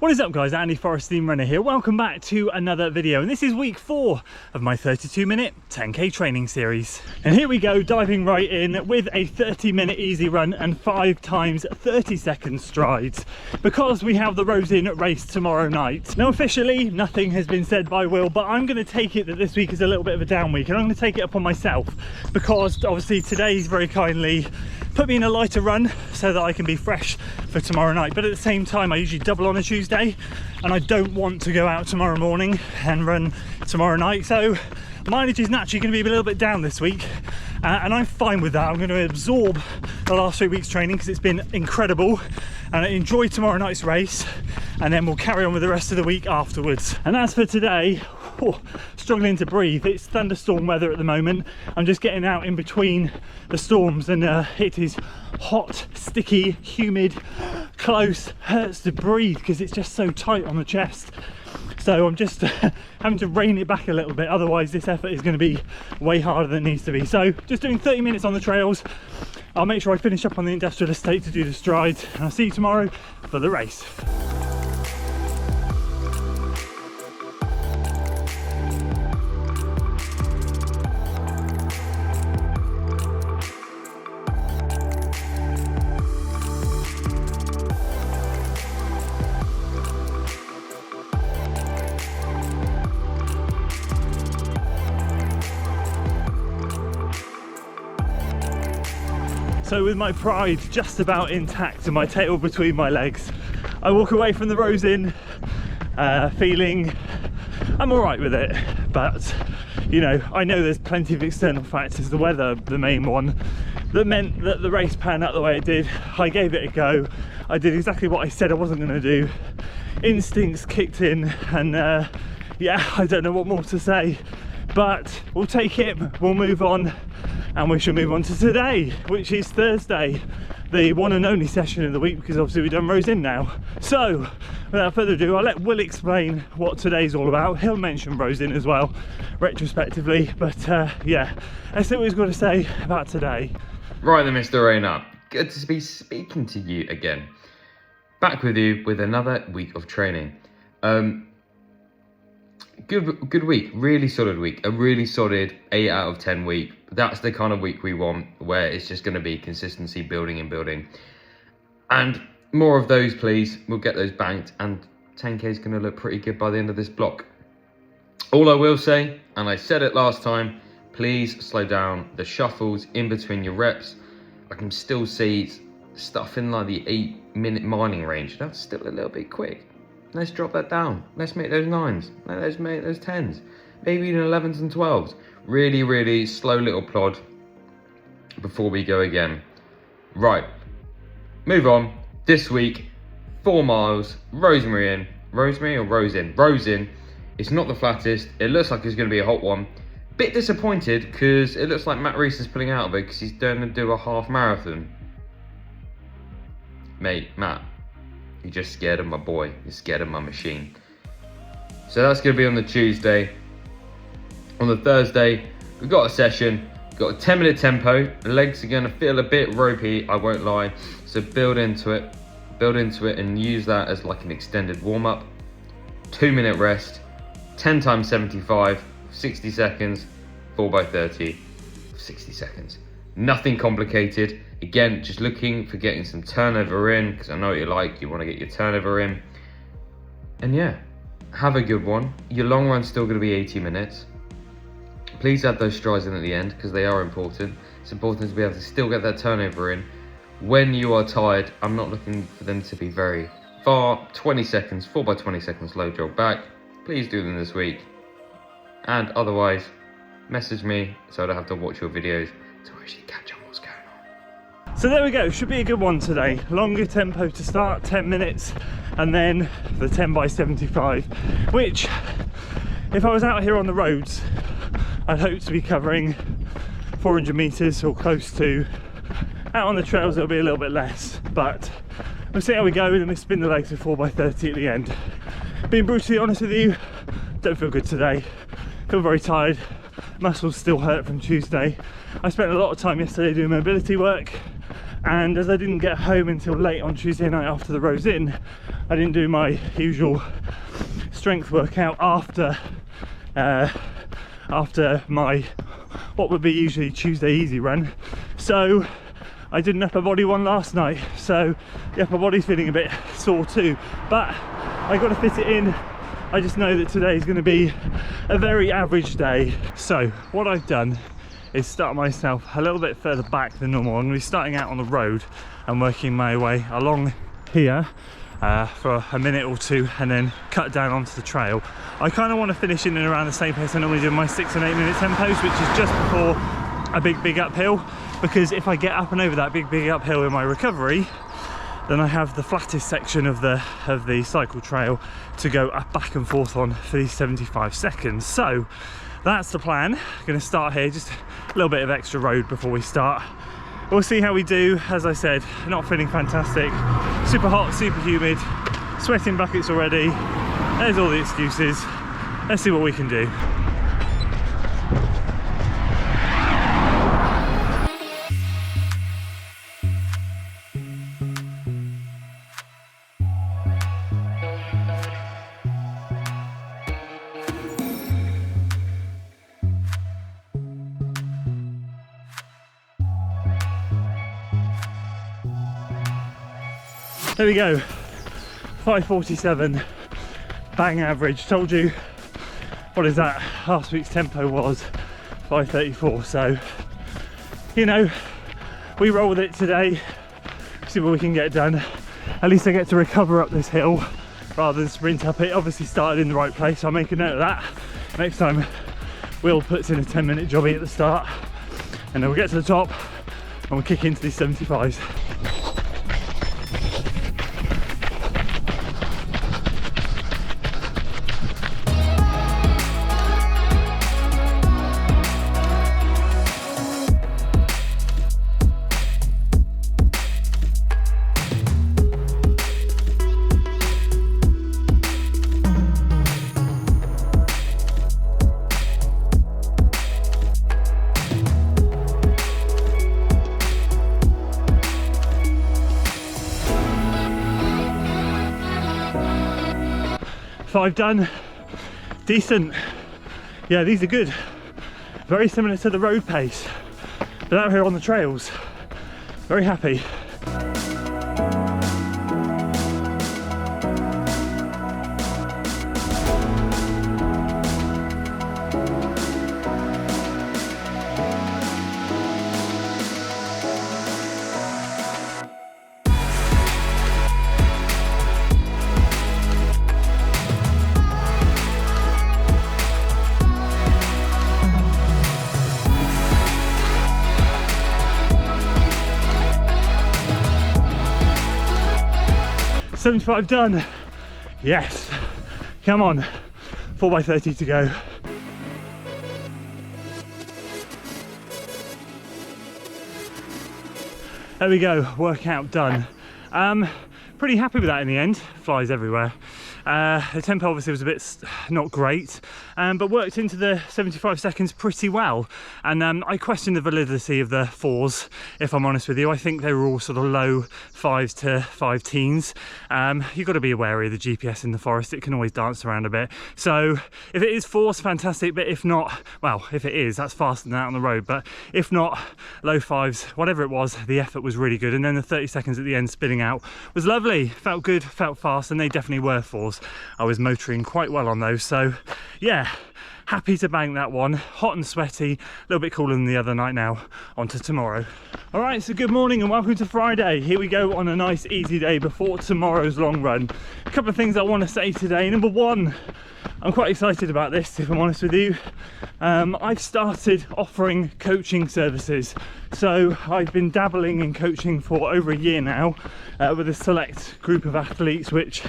What is up guys, Andy Forrest Steam Runner here. Welcome back to another video, and this is week 4 of my 32-minute 10k training series. And here we go, diving right in with a 30-minute easy run and 5 times 30-second strides, because we have the Rose Inn race tomorrow night. Now officially nothing has been said by Will, but I'm going to take it that this week is a little bit of a down week, and I'm going to take it upon myself because obviously today's very kindly put me in a lighter run so that I can be fresh for tomorrow night. But at the same time, I usually double on a Tuesday and I don't want to go out tomorrow morning and run tomorrow night, so mileage is naturally going to be a little bit down this week, and I'm fine with that. I'm going to absorb the last 3 weeks training because it's been incredible, and I enjoy tomorrow night's race, and then we'll carry on with the rest of the week afterwards. And as for today, struggling to breathe. It's thunderstorm weather at the moment. I'm just getting out in between the storms, and it is hot, sticky, humid, close, hurts to breathe because it's just so tight on the chest. So I'm just having to rein it back a little bit, otherwise this effort is going to be way harder than it needs to be. So just doing 30 minutes on the trails. I'll make sure I finish up on the industrial estate to do the strides, and I'll see you tomorrow for the race. So with my pride just about intact and my tail between my legs, I walk away from the Rose Inn feeling I'm all right with it. But you know, I know there's plenty of external factors, the weather the main one, that meant that the race panned out the way it did. I gave it a go. I did exactly what I said I wasn't going to do. Instincts kicked in, and yeah, I don't know what more to say, but we'll take it, we'll move on. And we shall move on to today, which is Thursday, the one and only session of the week, because obviously we've done Rose Inn now. So without further ado, I'll let Will explain what today's all about. He'll mention Rose Inn as well retrospectively, but yeah, let's see what he's got to say about today. Right then, Mr. Rainer, good to be speaking to you again. Back with you with another week of training. Good week, really solid week, a really solid 8 out of 10 week. That's the kind of week we want, where it's just going to be consistency, building and building. And more of those, please. We'll get those banked, and 10k is going to look pretty good by the end of this block. All I will say, and I said it last time, please slow down the shuffles in between your reps. I can still see stuff in like the 8-minute mining range. That's still a little bit quick. Let's drop that down. Let's make those 9s. Let's make those 10s. Maybe even 11s and 12s. Really, really slow little plod before we go again. Right. Move on. This week, 4 miles, Rosemary Inn. Rosemary or Rose Inn? Rose Inn. It's not the flattest. It looks like it's going to be a hot one. Bit disappointed because it looks like Matt Rees is pulling out of it because he's going to do a half marathon. Mate, Matt. You're just scared of my boy. You're scared of my machine. So that's going to be on the Tuesday. On the Thursday, we've got a session. We've got a 10-minute tempo. The legs are going to feel a bit ropey, I won't lie. So build into it. Build into it and use that as like an extended warm-up. 2-minute rest. 10 times 75. 60 seconds. 4x30. 60 seconds. Nothing complicated. Again, just looking for getting some turnover in, because I know what you like. You want to get your turnover in. And yeah, have a good one. Your long run's still going to be 80 minutes. Please add those strides in at the end, because they are important. It's important to be able to still get that turnover in. When you are tired, I'm not looking for them to be very far. 20 seconds, 4x20 seconds low jog back. Please do them this week. And otherwise, message me so I don't have to watch your videos to actually catch on what's going on. So there we go, should be a good one today. Longer tempo to start, 10 minutes, and then the 10x75, which, if I was out here on the roads, I'd hope to be covering 400 meters or close to. Out on the trails it'll be a little bit less, but we'll see how we go, and then we spin the legs with 4x30 at the end. Being brutally honest with you, don't feel good today. Feel very tired. Muscles still hurt from Tuesday. I spent a lot of time yesterday doing mobility work, and as I didn't get home until late on Tuesday night after the Rose Inn, I didn't do my usual strength workout after my what would be usually Tuesday easy run. So I did an upper body one last night, so the upper body's feeling a bit sore too, but I got to fit it in. I just know that today is going to be a very average day. So what I've done is start myself a little bit further back than normal. I'm going to be starting out on the road and working my way along here for a minute or two, and then cut down onto the trail. I kind of want to finish in and around the same pace I normally do in my 6 and 8 minute tempos, which is just before a big uphill, because if I get up and over that big uphill in my recovery, then I have the flattest section of the cycle trail to go up back and forth on for these 75 seconds. So that's the plan. I'm going to start here, just a little bit of extra road before we start. We'll see how we do. As I said, not feeling fantastic, super hot, super humid, sweating buckets already. There's all the excuses. Let's see what we can do. There we go, 5:47, bang average. Told you, what is that, last week's tempo was 5:34, so you know, we roll with it today, see what we can get done. At least I get to recover up this hill rather than sprint up it. Obviously started in the right place, so I'll make a note of that. Next time Will puts in a 10-minute jobby at the start, and then we'll get to the top and we'll kick into these 75s. Five done, decent. Yeah, these are good. Very similar to the road pace, but out here on the trails, very happy. $75 done. Yes, come on, 4x30 to go. There we go, workout done. Pretty happy with that in the end. Flies everywhere. The tempo obviously was a bit not great, but worked into the 75 seconds pretty well. And I questioned the validity of the 4s, if I'm honest with you. I think they were all sort of low 5s to 5 teens. You've got to be wary of the GPS in the forest. It can always dance around a bit. So if it is 4s, fantastic. But if not, well, if it is, that's faster than that on the road. But if not, low 5s, whatever it was, the effort was really good. And then the 30 seconds at the end spinning out was lovely. Felt good, felt fast, and they definitely were 4s. I was motoring quite well on those, so yeah, happy to bank that one. Hot and sweaty, a little bit cooler than the other night now. On to tomorrow. All right, so good morning and welcome to Friday. Here we go on a nice easy day before tomorrow's long run. A couple of things I want to say today. Number one, I'm quite excited about this, if I'm honest with you. I've started offering coaching services. So I've been dabbling in coaching for over a year now with a select group of athletes which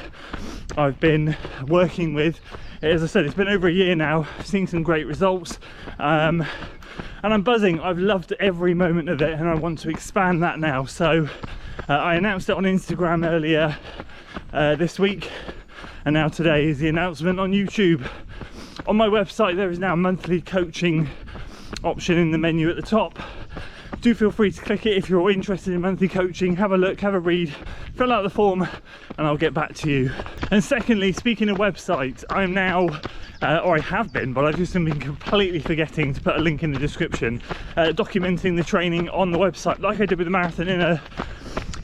I've been working with. As I said, it's been over a year now. I've seen some great results and I'm buzzing. I've loved every moment of it and I want to expand that now. So I announced it on Instagram earlier this week, and now today is the announcement on YouTube. On my website there is now a monthly coaching option in the menu at the top. do feel free to click it if you're interested in monthly coaching. Have a look, have a read, fill out the form, and I'll get back to you. And secondly, speaking of websites, I'm now, or I have been, but I've just been completely forgetting to put a link in the description, documenting the training on the website like I did with the marathon in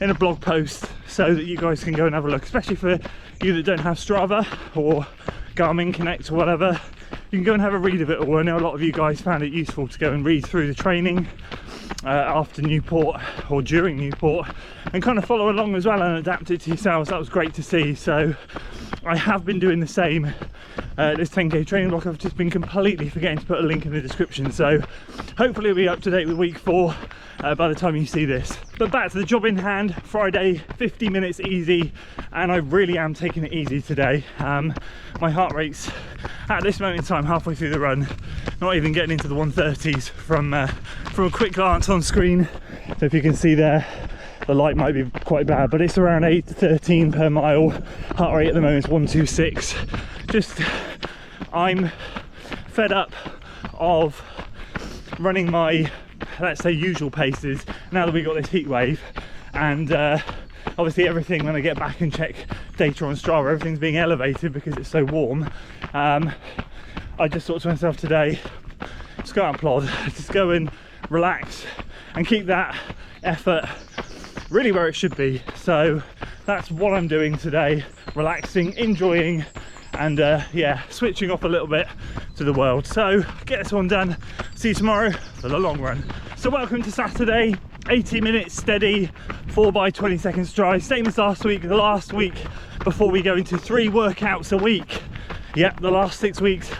a blog post, so that you guys can go and have a look, especially for you that don't have Strava or Garmin Connect or whatever. You can go and have a read of it all. I know a lot of you guys found it useful to go and read through the training after Newport or during Newport, and kind of follow along as well and adapt it to yourselves. That was great to see. So I have been doing the same. This 10k training block, I've just been completely forgetting to put a link in the description, so hopefully it'll be up to date with week 4 by the time you see this. But back to the job in hand. Friday, 50 minutes easy, and I really am taking it easy today. My heart rate's at this moment in time, halfway through the run, not even getting into the 130s from a quick glance on screen. So if you can see there, the light might be quite bad, but it's around 8 to 13 per mile. Heart rate at the moment is 126. Just, I'm fed up of running my, let's say, usual paces now that we've got this heat wave. And obviously everything, when I get back and check data on Strava, everything's being elevated because it's so warm. I just thought to myself today, just go out and plod, just go and relax and keep that effort really where it should be. So that's what I'm doing today, relaxing, enjoying, and yeah, switching off a little bit to the world. So get this one done, see you tomorrow for the long run. So welcome to Saturday, 80 minutes steady, 4 by 20 second stride, same as last week. The last week before we go into 3 workouts a week. Yep, the last 6 weeks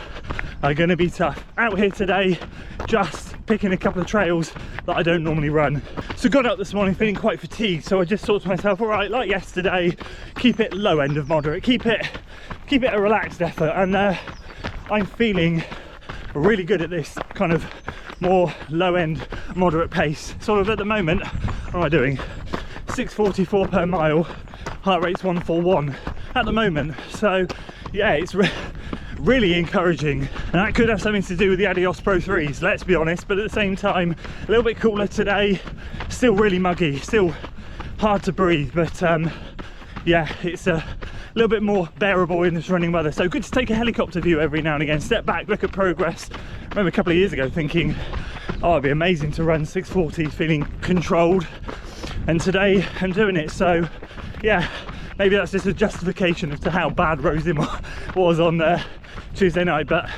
are going to be tough. Out here today, just picking a couple of trails that I don't normally run. So got up this morning feeling quite fatigued, so I just thought to myself, all right, like yesterday, keep it low end of moderate, keep it a relaxed effort. And I'm feeling really good at this kind of more low end moderate pace. Sort of at the moment, what am I doing? 6:44 per mile, heart rate's 141 at the moment. So yeah, it's really encouraging, and that could have something to do with the Adios Pro 3s, let's be honest. But at the same time, a little bit cooler today, still really muggy, still hard to breathe, but yeah, it's a little bit more bearable in this running weather. So good to take a helicopter view every now and again, step back, look at progress. I remember a couple of years ago thinking, oh, it'd be amazing to run 640s feeling controlled, and today I'm doing it. So yeah, maybe that's just a justification as to how bad Rosin was on Tuesday night, but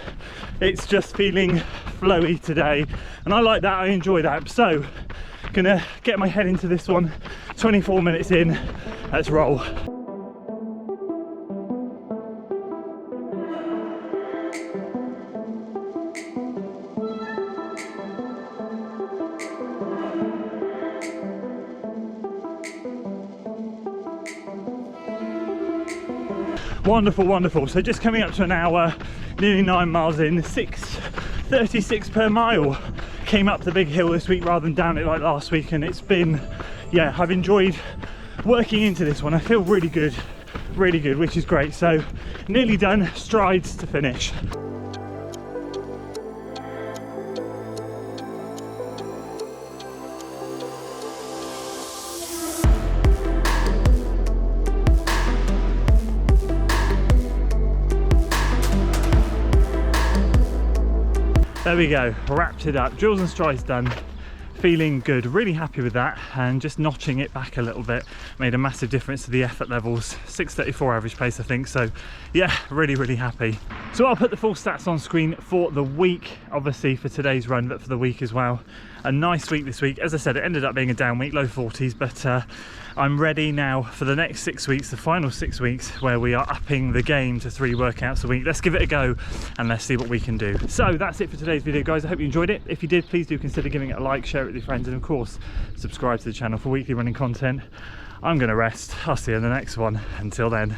it's just feeling flowy today, and I like that, I enjoy that. So gonna get my head into this one, 24 minutes in, let's roll. Wonderful, wonderful. So just coming up to an hour, nearly 9 miles in, 6:36 per mile. Came up the big hill this week rather than down it like last week, and it's been, yeah, I've enjoyed working into this one. I feel really good, which is great. So nearly done, strides to finish. There we go, wrapped it up, drills and strides done. Feeling good, really happy with that, and just notching it back a little bit made a massive difference to the effort levels. 6:34 average pace, I think. So yeah, really happy. So I'll put the full stats on screen for the week, obviously for today's run, but for the week as well. A nice week this week. As I said, it ended up being a down week, low 40s, but I'm ready now for the next 6 weeks, the final 6 weeks, where we are upping the game to 3 workouts a week. Let's give it a go and let's see what we can do. So that's it for today's video, guys. I hope you enjoyed it. If you did, please do consider giving it a like, share it with your friends, and of course subscribe to the channel for weekly running content. I'm gonna rest. I'll see you in the next one. Until then.